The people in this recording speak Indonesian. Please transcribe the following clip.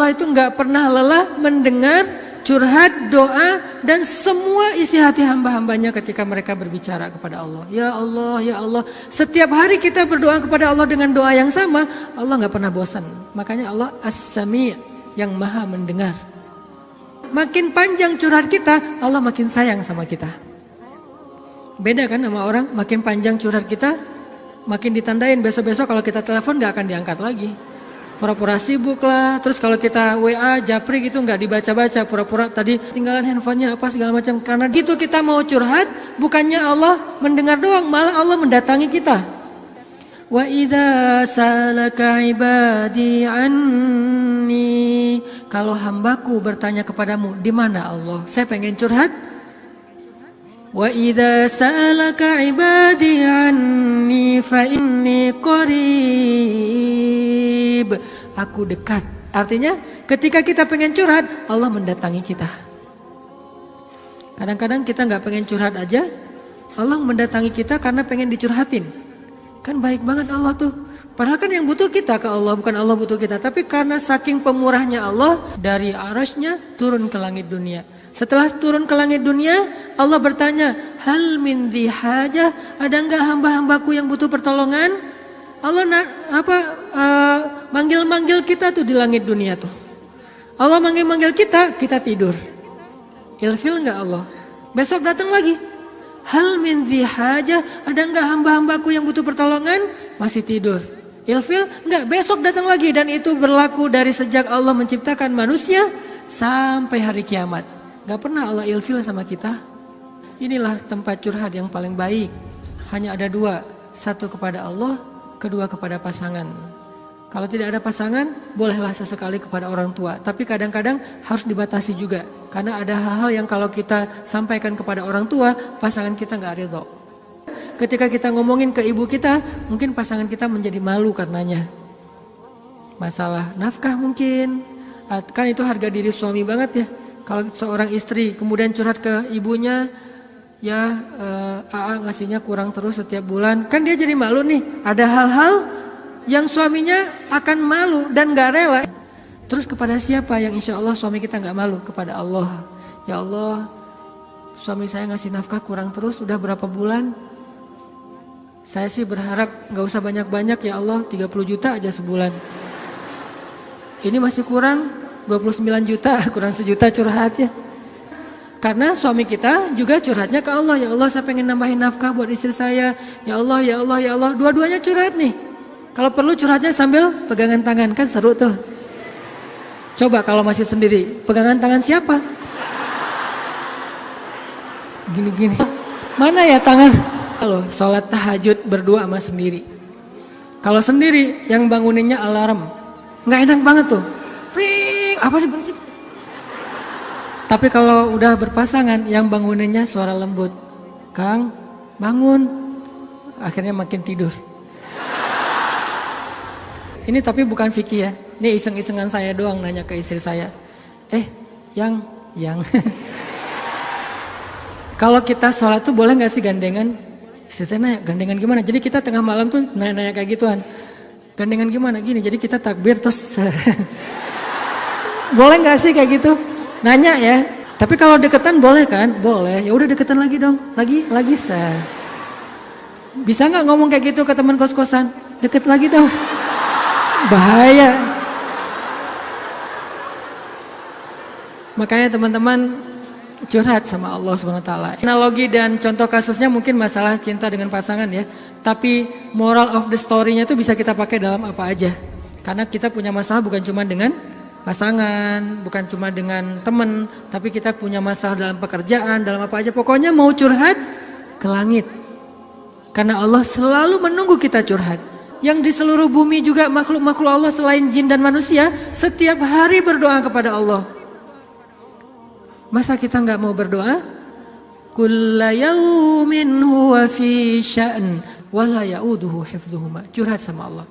Allah itu nggak pernah lelah mendengar curhat, doa, dan semua isi hati hamba-hambanya ketika mereka berbicara kepada Allah. Ya Allah, ya Allah. Setiap hari kita berdoa kepada Allah dengan doa yang sama, Allah nggak pernah bosan. Makanya Allah As-Sami', yang maha mendengar. Makin panjang curhat kita, Allah makin sayang sama kita. Beda kan sama orang, makin panjang curhat kita, makin ditandain besok-besok kalau kita telepon gak akan diangkat lagi. Pura-pura sibuk lah, terus kalau kita WA, japri gitu gak dibaca-baca, pura-pura tadi tinggalan handphonenya apa segala macam. Karena gitu kita mau curhat, bukannya Allah mendengar doang, malah Allah mendatangi kita. Wa idza salaka ibadi anni, kalau hambaku bertanya kepadamu, di mana Allah? Saya pengen curhat. Wa idza sa'alaka ibadi anni fa inni qarib. Aku dekat. Artinya ketika kita pengen curhat, Allah mendatangi kita. Kadang-kadang kita nggak pengen curhat aja, Allah mendatangi kita karena pengen dicurhatin. Kan baik banget Allah tuh. Padahal kan yang butuh kita ke Allah, bukan Allah butuh kita. Tapi karena saking pemurahnya Allah, dari arasnya turun ke langit dunia. Setelah turun ke langit dunia, Allah bertanya, hal min dhi hajah, ada enggak hamba-hambaku yang butuh pertolongan? Allah manggil-manggil kita tuh di langit dunia tuh. Allah manggil-manggil kita, kita tidur. Ilfil enggak Allah? Besok datang lagi. Hal min dhi hajah, ada enggak hamba-hambaku yang butuh pertolongan? Masih tidur. Ilfil enggak? Besok datang lagi, dan itu berlaku dari sejak Allah menciptakan manusia sampai hari kiamat. Gak pernah Allah ilfil sama kita. Inilah tempat curhat yang paling baik. Hanya ada dua. Satu kepada Allah, kedua kepada pasangan. Kalau tidak ada pasangan, bolehlah sesekali kepada orang tua. Tapi kadang-kadang harus dibatasi juga. Karena ada hal-hal yang kalau kita sampaikan kepada orang tua, pasangan kita gak ridho. Ketika kita ngomongin ke ibu kita, mungkin pasangan kita menjadi malu karenanya. Masalah nafkah mungkin. Kan itu harga diri suami banget ya. Kalau seorang istri kemudian curhat ke ibunya, ya AA ngasihnya kurang terus setiap bulan, kan dia jadi malu nih. Ada hal-hal yang suaminya akan malu dan gak rela. Terus kepada siapa yang insya Allah suami kita gak malu? Kepada Allah. Ya Allah, suami saya ngasih nafkah kurang terus udah berapa bulan. Saya sih berharap gak usah banyak-banyak ya Allah, 30 juta aja sebulan. Ini masih kurang 29 juta, kurang sejuta curhat ya. Karena suami kita juga curhatnya ke Allah. Ya Allah, saya pengen nambahin nafkah buat istri saya. Ya Allah, ya Allah, ya Allah. Dua-duanya curhat nih. Kalau perlu curhatnya sambil pegangan tangan, kan seru tuh. Coba kalau masih sendiri, pegangan tangan siapa? Gini-gini. Mana ya tangan? Kalau sholat tahajud berdua sama sendiri. Kalau sendiri yang banguninnya alarm, nggak enak banget tuh. Ring, apa sih berisik? Tapi kalau udah berpasangan, yang banguninnya suara lembut. Kang, bangun. Akhirnya makin tidur. Ini tapi bukan fikih ya. Ini iseng-isengan saya doang nanya ke istri saya. Yang. Kalau kita sholat tuh boleh gak sih gandengan? Istri saya nanya, gandengan gimana? Jadi kita tengah malam tuh nanya-nanya kayak gituan. Gandengan gimana? Gini, jadi kita takbir terus... Boleh nggak sih kayak gitu? Nanya ya. Tapi kalau deketan boleh kan? Boleh. Ya udah deketan lagi dong. Lagi sah. Bisa nggak ngomong kayak gitu ke teman kos-kosan? Deket lagi dong. Bahaya. Makanya teman-teman curhat sama Allah SWT. Analogi dan contoh kasusnya mungkin masalah cinta dengan pasangan ya. Tapi moral of the story-nya tuh bisa kita pakai dalam apa aja. Karena kita punya masalah bukan cuma dengan pasangan, bukan cuma dengan teman, tapi kita punya masalah dalam pekerjaan, dalam apa aja. Pokoknya mau curhat ke langit. Karena Allah selalu menunggu kita curhat. Yang di seluruh bumi juga makhluk-makhluk Allah selain jin dan manusia, setiap hari berdoa kepada Allah. Masa kita nggak mau berdoa? Kulla yaumin huwa fi sya'n wa la ya'uduhu hifdhuhuma. Curhat sama Allah.